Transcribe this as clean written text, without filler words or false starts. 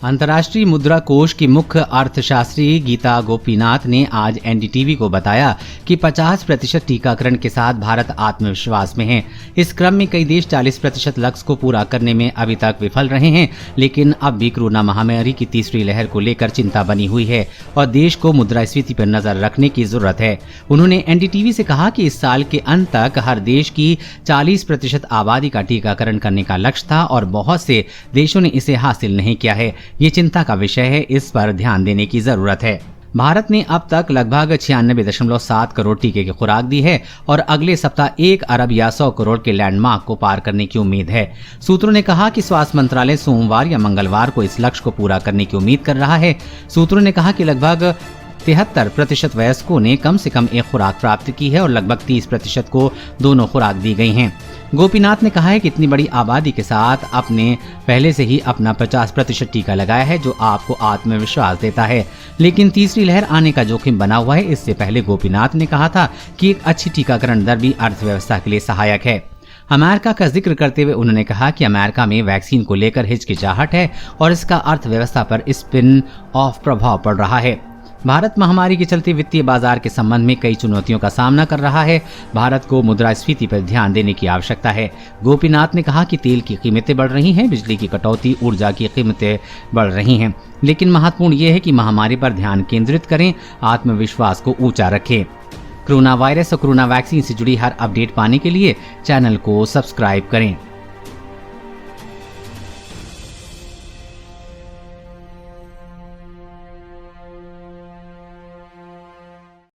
अंतर्राष्ट्रीय मुद्रा कोष की मुख्य अर्थशास्त्री गीता गोपीनाथ ने आज एनडीटीवी को बताया कि 50% टीकाकरण के साथ भारत आत्मविश्वास में है। इस क्रम में कई देश 40% लक्ष्य को पूरा करने में अभी तक विफल रहे हैं, लेकिन अब भी कोरोना महामारी की तीसरी लहर को लेकर चिंता बनी हुई है और देश को मुद्रास्फीति पर नजर रखने की जरूरत है। उन्होंने एनडीटीवी से कहा कि इस साल के अंत तक हर देश की 40% आबादी का टीकाकरण करने का लक्ष्य था और बहुत से देशों ने इसे हासिल नहीं किया है। ये चिंता का विषय है, इस पर ध्यान देने की जरूरत है। भारत ने अब तक लगभग 96.7 करोड़ टीके की खुराक दी है और अगले सप्ताह 1 अरब या 100 करोड़ के लैंडमार्क को पार करने की उम्मीद है। सूत्रों ने कहा कि स्वास्थ्य मंत्रालय सोमवार या मंगलवार को इस लक्ष्य को पूरा करने की उम्मीद कर रहा है। सूत्रों ने कहा कि लगभग 73% वयस्कों ने कम से कम एक खुराक प्राप्त की है और लगभग 30% को दोनों खुराक दी गई हैं। गोपीनाथ ने कहा है कि इतनी बड़ी आबादी के साथ आपने पहले से ही अपना 50% टीका लगाया है, जो आपको आत्मविश्वास देता है, लेकिन तीसरी लहर आने का जोखिम बना हुआ है। इससे पहले गोपीनाथ ने कहा था कि एक अच्छी टीकाकरण दर भी अर्थव्यवस्था के लिए सहायक है। अमेरिका का जिक्र करते हुए उन्होंने कहा कि अमेरिका में वैक्सीन को लेकर हिचकिचाहट है और इसका अर्थव्यवस्था पर स्पिन ऑफ प्रभाव पड़ रहा है। भारत महामारी के चलते वित्तीय बाजार के संबंध में कई चुनौतियों का सामना कर रहा है। भारत को मुद्रास्फीति पर ध्यान देने की आवश्यकता है। गोपीनाथ ने कहा कि तेल की कीमतें बढ़ रही हैं, बिजली की कटौती, ऊर्जा की कीमतें बढ़ रही हैं, लेकिन महत्वपूर्ण ये है कि महामारी पर ध्यान केंद्रित करें, आत्मविश्वास को ऊंचा रखें। कोरोना वायरस और कोरोना वैक्सीन से जुड़ी हर अपडेट पाने के लिए चैनल को सब्सक्राइब करें।